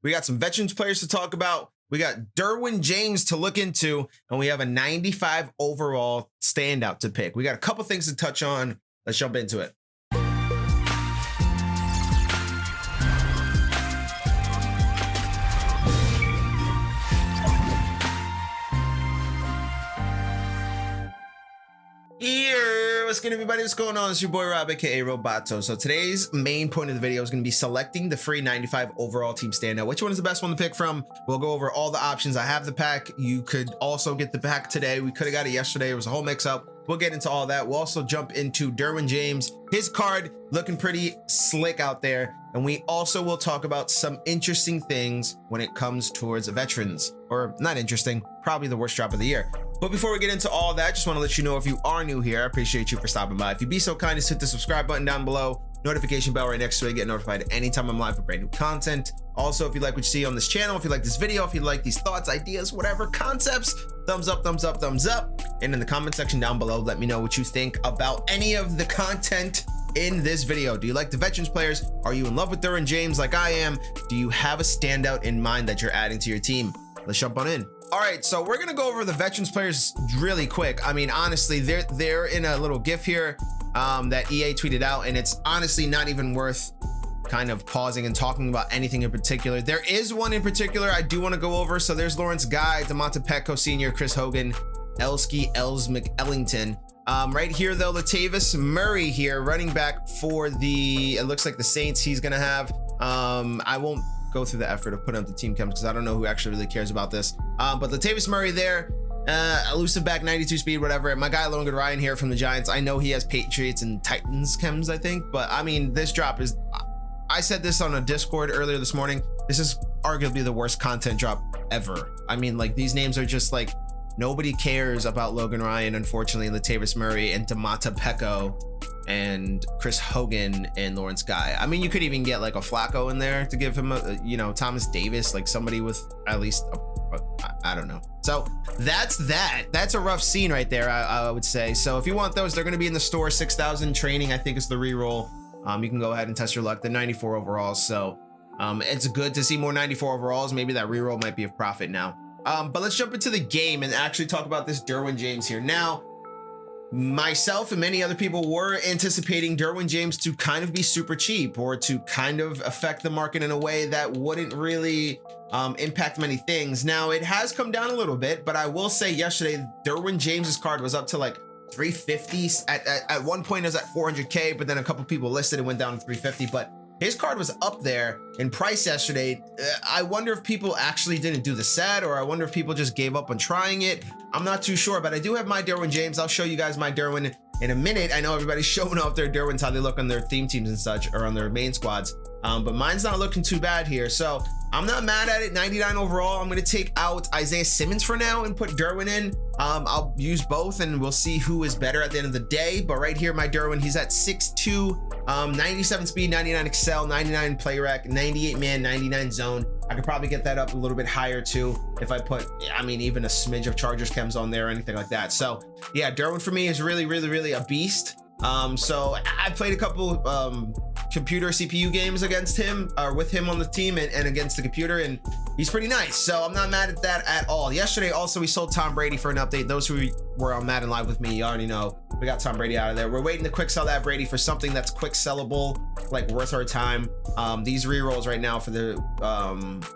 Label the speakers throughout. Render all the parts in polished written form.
Speaker 1: We got some veterans players to talk about. We got Derwin James to look into, and we have a 95 overall standout to pick. We got a couple things to touch on. Let's jump into it. Here, what's good, everybody? What's going on? It's your boy Rob, aka Roboto. So today's main point of the video is going to be selecting the free 95 overall team standout. Which one is the best one to pick from? We'll go over all the options. I have the pack. You could also get the pack today. We could have got it yesterday. It was a whole mix up. We'll get into all that. We'll also jump into Derwin James, his card looking pretty slick out there. And we also will talk about some interesting things when it comes towards veterans, or not interesting, probably the worst drop of the year. But before we get into all that, just want to let you know, if you are new here, I appreciate you for stopping by. If you'd be so kind as hit the subscribe button down below, notification bell right next to it, get notified anytime I'm live for brand new content. Also, if you like what you see on this channel, if you like this video, if you like these thoughts, ideas, whatever, concepts, thumbs up, thumbs up, thumbs up. And in the comment section down below, let me know what you think about any of the content in this video. Do you like the veterans players? Are you in love with Derwin James like I am? Do you have a standout in mind that you're adding to your team? Let's jump on in. All right, so we're gonna go over the veterans players really quick. I mean, honestly, they're in a little GIF here that EA tweeted out, and it's honestly not even worth kind of pausing and talking about anything in particular. There is one in particular I do want to go over. So there's Lawrence Guy, DeMonte Petco Sr., Chris Hogan, Elsky, Els McEllington. Right here though, Latavius Murray here, running back for the, it looks like the Saints he's gonna have. I won't go through the effort of putting up the team chems because I don't know who actually really cares about this. But Latavius Murray there, elusive back, 92 speed, whatever. My guy Logan Ryan here from the Giants. I know he has Patriots and Titans chems, I think, but I mean, this drop is, I said this on a Discord earlier this morning. This is arguably the worst content drop ever. I mean, like, these names are just like, nobody cares about Logan Ryan, unfortunately, Latavius Murray and DeMonte Petco and Chris Hogan and Lawrence Guy. I mean, you could even get like a Flacco in there to give him a, you know, Thomas Davis, like somebody with at least I don't know. So that's a rough scene right there, I would say. So if you want those, they're going to be in the store. 6,000 training, I think, is the reroll. You can go ahead and test your luck. The 94 overalls. So it's good to see more 94 overalls. Maybe that reroll might be of profit now. But let's jump into the game and actually talk about this Derwin James here. Now, myself and many other people were anticipating Derwin James to kind of be super cheap, or to kind of affect the market in a way that wouldn't really impact many things. Now, it has come down a little bit, but I will say yesterday, Derwin James's card was up to like 350. At one point it was at 400K, but then a couple people listed and went down to 350. But his card was up there in price yesterday. I wonder if people actually didn't do the set, or I wonder if people just gave up on trying it. I'm not too sure, but I do have my Derwin James. I'll show you guys my Derwin in a minute. I know everybody's showing off their Derwins, how they look on their theme teams and such, or on their main squads. But mine's not looking too bad here. So I'm not mad at it. 99 overall. I'm going to take out Isaiah Simmons for now and put Derwin in. I'll use both and we'll see who is better at the end of the day. But right here, my Derwin, he's at 6'2", 97 speed, 99 excel, 99 play rec, 98 man, 99 zone. I could probably get that up a little bit higher too if I put, I mean, even a smidge of Chargers chems on there or anything like that. So yeah, Derwin for me is really a beast. So I played a couple computer CPU games against him, or with him on the team, and against the computer, and he's pretty nice. So I'm not mad at that at all. Yesterday also we sold Tom Brady for an update. Those who were on Madden Live with me, you already know we got Tom Brady out of there. We're waiting to quick sell that Brady for something that's quick sellable, like worth our time. These rerolls right now for the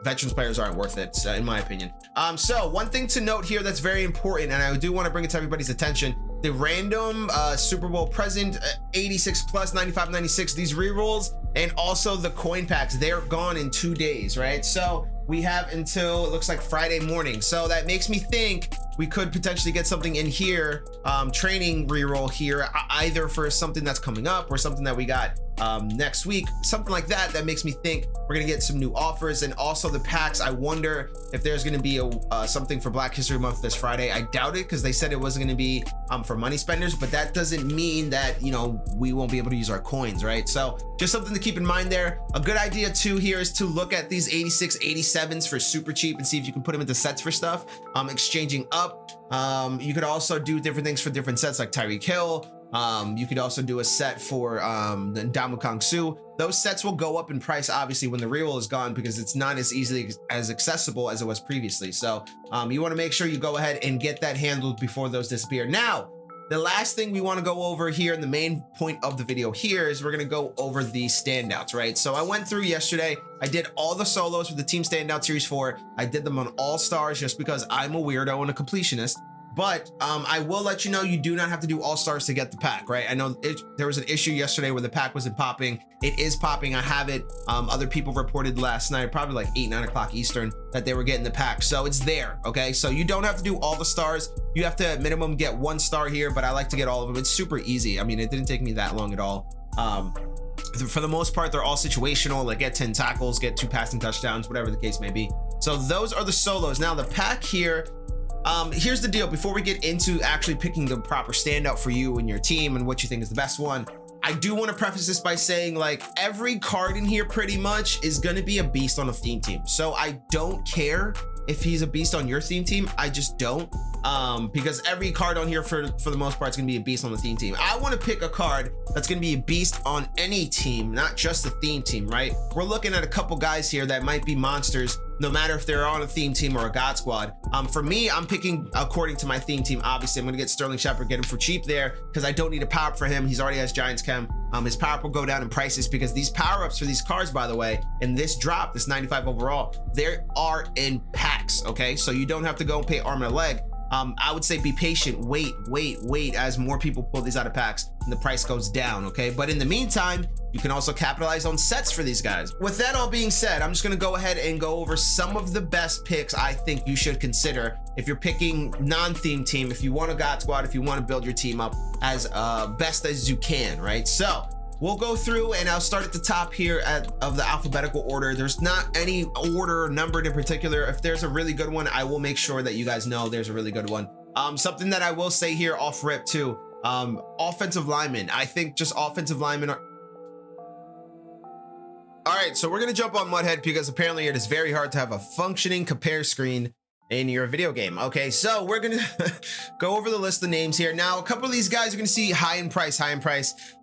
Speaker 1: veterans players aren't worth it, in my opinion. So one thing to note here that's very important, and I do want to bring it to everybody's attention: the random Super Bowl present 86 plus 95 96, these rerolls, and also the coin packs, they're gone in 2 days, right? So we have until, it looks like, Friday morning. So that makes me think we could potentially get something in here, training reroll here, either for something that's coming up or something that we got next week, something like that. That makes me think we're gonna get some new offers. And also the packs, I wonder if there's gonna be a something for Black History Month this Friday. I doubt it, because they said it wasn't gonna be for money spenders, but that doesn't mean that, you know, we won't be able to use our coins, right? So just something to keep in mind there. A good idea too here is to look at these 86 87s for super cheap and see if you can put them into sets for stuff, exchanging up. You could also do different things for different sets, like Tyreek Hill, You could also do a set for the Damu Kang Su. Those sets will go up in price, obviously, when the reroll is gone, because it's not as easily as accessible as it was previously. So you want to make sure you go ahead and get that handled before those disappear. Now, the last thing we want to go over here, and the main point of the video here, is we're going to go over the standouts, right? So I went through yesterday. I did all the solos for the Team Standout Series 4. I did them on all stars just because I'm a weirdo and a completionist. But I will let you know, you do not have to do all stars to get the pack, right? I know there was an issue yesterday where the pack wasn't popping. It is popping. I have it. Other people reported last night, probably like 8, 9 o'clock Eastern, that they were getting the pack. So it's there, okay? So you don't have to do all the stars. You have to at minimum get 1 star here, but I like to get all of them. It's super easy. I mean, it didn't take me that long at all. For the most part, they're all situational, like get 10 tackles, get 2 passing touchdowns, whatever the case may be. So those are the solos. Now the pack here, here's the deal. Before we get into actually picking the proper standout for you and your team and what you think is the best one, I do want to preface this by saying, like, every card in here pretty much is going to be a beast on a theme team. So I don't care if he's a beast on your theme team. I just don't, because every card on here for the most part is going to be a beast on the theme team. I want to pick a card that's going to be a beast on any team, not just the theme team, right? We're looking at a couple guys here that might be monsters, no matter if they're on a theme team or a God Squad. For me, I'm picking according to my theme team. Obviously, I'm going to get Sterling Shepard, get him for cheap there, because I don't need a power up for him. He's already has Giants Chem. His power up will go down in prices, because these power ups for these cards, by the way, in this drop, this 95 overall, they are in packs, okay? So you don't have to go and pay arm and a leg. I would say be patient, wait as more people pull these out of packs and the price goes down, okay? But in the meantime, you can also capitalize on sets for these guys. With that all being said, I'm just gonna go ahead and go over some of the best picks I think you should consider if you're picking non-theme team, if you want a God Squad, if you want to build your team up as best as you can, right? So we'll go through, and I'll start at the top here of the alphabetical order. There's not any order numbered in particular. If there's a really good one, I will make sure that you guys know there's a really good one. Something that I will say here off rip too, offensive linemen. I think just offensive linemen are... All right, so we're gonna jump on Mudhead, because apparently it is very hard to have a functioning compare screen in your video game. Okay, so we're gonna go over the list of names here. Now, a couple of these guys you're gonna see high in price.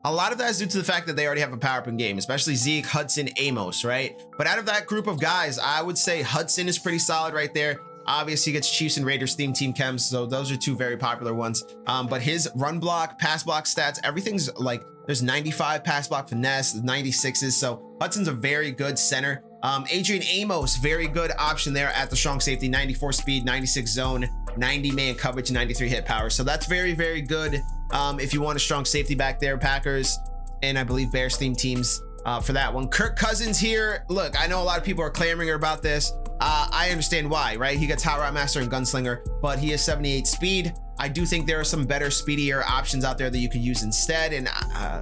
Speaker 1: A lot of that is due to the fact that they already have a power up in game, especially Zeke, Hudson, Amos, right? But out of that group of guys, I would say Hudson is pretty solid right there. Obviously, he gets Chiefs and Raiders theme team chems, so those are 2 very popular ones. But his run block, pass block stats, everything's like, there's 95 pass block finesse, 96s, so Hudson's a very good center. Adrian Amos, very good option there at the strong safety, 94 speed, 96 zone, 90 man coverage, 93 hit power. So that's very, very good if you want a strong safety back there. Packers and I believe Bears theme teams for that one. Kirk Cousins here. Look, I know a lot of people are clamoring about this. I understand why, right? He gets Hot Rod Master and Gunslinger, but he has 78 speed. I do think there are some better, speedier options out there that you could use instead. And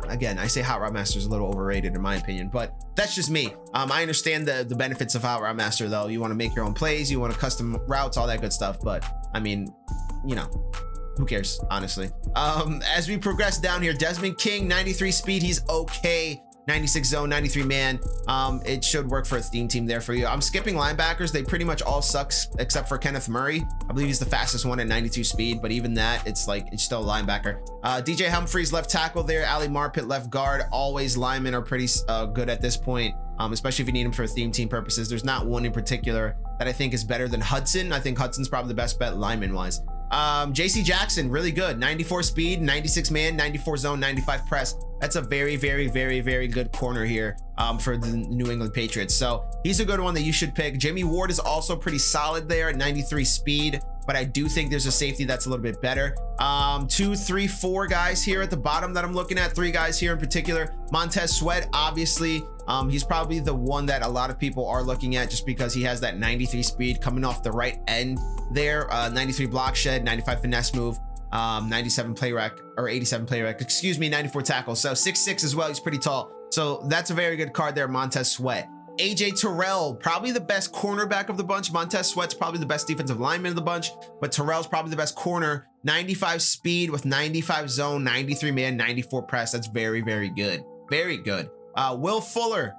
Speaker 1: again, I say Hot Rod Master is a little overrated in my opinion, but that's just me. I understand the benefits of Hot Rod Master though. You want to make your own plays, you want to custom routes, all that good stuff. But I mean, you know, who cares, honestly. As we progress down here, Desmond King, 93 speed, he's okay. 96 zone, 93 man. It should work for a theme team there for you. I'm skipping linebackers. They pretty much all suck except for Kenneth Murray. I believe he's the fastest one at 92 speed, but even that, it's still a linebacker. DJ Humphries, left tackle there. Ali Marpet, left guard. Always linemen are pretty good at this point, especially if you need them for theme team purposes. There's not one in particular that I think is better than Hudson. I think Hudson's probably the best bet lineman wise. JC Jackson, really good. 94 speed, 96 man, 94 zone, 95 press. That's a very, very, very, very good corner here for the New England Patriots. So he's a good one that you should pick. Jimmy Ward is also pretty solid there at 93 speed, but I do think there's a safety that's a little bit better. 2, 3, 4 guys here at the bottom that I'm looking at. 3 guys here in particular. Montez Sweat, obviously, he's probably the one that a lot of people are looking at just because he has that 93 speed coming off the right end there. 93 block shed, 95 finesse move, 97 play rec, or 87 play rec, excuse me, 94 tackle. So 6'6" as well. He's pretty tall. So that's a very good card there, Montez Sweat. AJ Terrell, probably the best cornerback of the bunch. Montez Sweat's probably the best defensive lineman of the bunch, but Terrell's probably the best corner. 95 speed with 95 zone, 93 man, 94 press. That's very, very good. Very good. Will Fuller,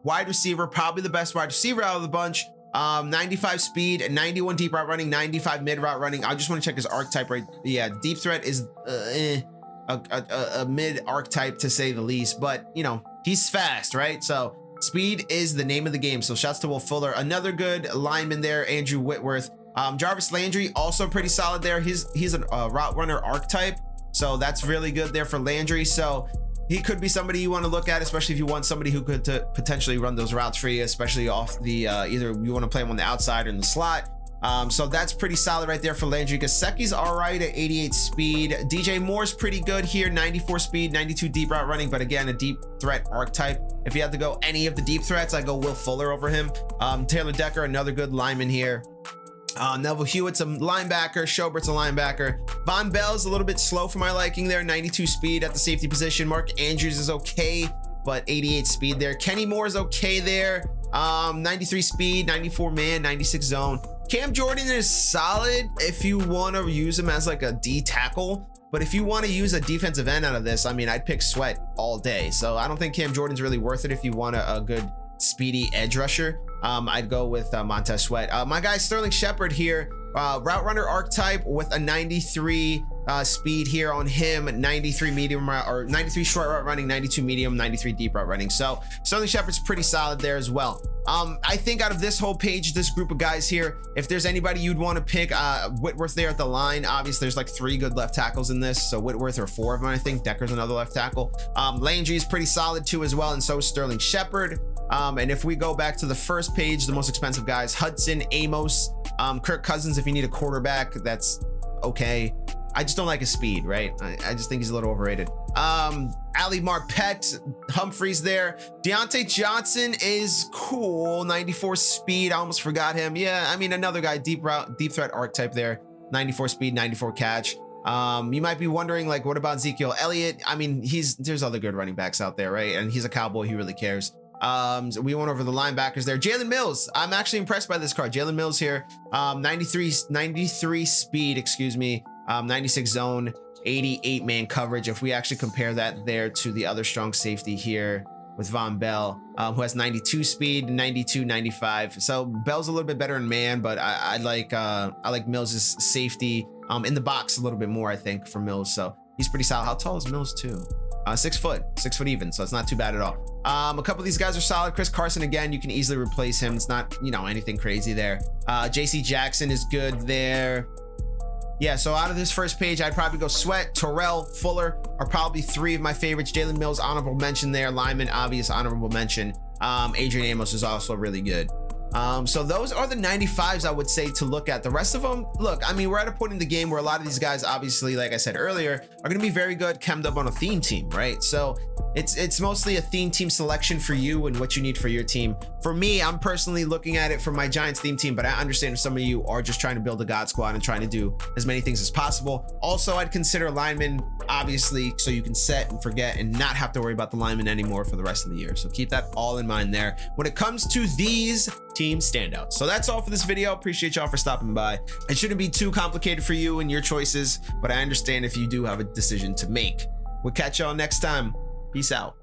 Speaker 1: wide receiver, probably the best wide receiver out of the bunch. 95 speed, 91 deep route running, 95 mid route running. I just want to check his archetype right. Yeah, deep threat is a mid archetype to say the least, but you know, he's fast, right? So speed is the name of the game. So shouts to Will Fuller, another good lineman there. Andrew Whitworth, Jarvis Landry, also pretty solid there. He's a route runner archetype, so that's really good there for Landry. So he could be somebody you want to look at, especially if you want somebody who could potentially run those routes for you, especially off the either you want to play him on the outside or in the slot. So that's pretty solid right there for Landry. Gasecki's all right at 88 speed. DJ Moore's pretty good here, 94 speed, 92 deep route running, but again, a deep threat archetype. If you had to go any of the deep threats, I go Will Fuller over him. Taylor Decker, another good lineman here. Neville Hewitt's a linebacker. Schobert's a linebacker. Von Bell's a little bit slow for my liking there, 92 speed at the safety position. Mark Andrews is okay, but 88 speed there. Kenny Moore's okay there, 93 speed, 94 man, 96 zone. Cam Jordan is solid if you want to use him as like a D tackle, but if you want to use a defensive end out of this, I mean, I'd pick Sweat all day. So I don't think Cam Jordan's really worth it if you want a good speedy edge rusher. I'd go with Montez Sweat. My guy Sterling Shepard here, route runner archetype with a 93 speed here on him, 93 medium or 93 short route running, 92 medium, 93 deep route running. So Sterling Shepard's pretty solid there as well. I think out of this whole page, this group of guys here, if there's anybody you'd want to pick, Whitworth there at the line. Obviously there's like 3 good left tackles in this, so Whitworth or 4 of them, I think. Decker's another left tackle. Landry is pretty solid too as well, and so is Sterling Shepard. And if we go back to the first page, the most expensive guys, Hudson, Amos, Kirk Cousins. If you need a quarterback, that's okay. I just don't like his speed, right? I just think he's a little overrated. Ali Marpet, Humphreys there. Deontay Johnson is cool, 94 speed. I almost forgot him. Yeah, I mean, another guy, deep threat archetype there, 94 speed, 94 catch. You might be wondering, like, what about Ezekiel Elliott? I mean, there's other good running backs out there, right? And he's a Cowboy, he really cares. So we went over the linebackers there. Jalen Mills, I'm actually impressed by this card. Jalen Mills here, 93 speed, excuse me, 96 zone, 88 man coverage. If we actually compare that there to the other strong safety here with Von Bell, who has 92 speed, 92, 95. So Bell's a little bit better in man, but I like Mills's safety in the box a little bit more, I think, for Mills. So he's pretty solid. How tall is Mills too? 6 foot even, so it's not too bad at all. A couple of these guys are solid. Chris Carson, again, you can easily replace him. It's not, you know, anything crazy there. JC Jackson is good there. Yeah, so out of this first page, I'd probably go Sweat, Terrell, Fuller are probably 3 of my favorites. Jalen Mills, honorable mention there. Lyman, obvious honorable mention. Adrian Amos is also really good. So those are the 95s I would say to look at. The rest of them, look, I mean, we're at a point in the game where a lot of these guys, obviously, like I said earlier, are going to be very good chemmed up on a theme team, right? So it's mostly a theme team selection for you and what you need for your team. For me, I'm personally looking at it for my Giants theme team, but I understand if some of you are just trying to build a God squad and trying to do as many things as possible. Also, I'd consider linemen, obviously, so you can set and forget and not have to worry about the linemen anymore for the rest of the year. So keep that all in mind there when it comes to these team standouts. So that's all for this video. Appreciate y'all for stopping by. It shouldn't be too complicated for you and your choices, but I understand if you do have a decision to make. We'll catch y'all next time. Peace out.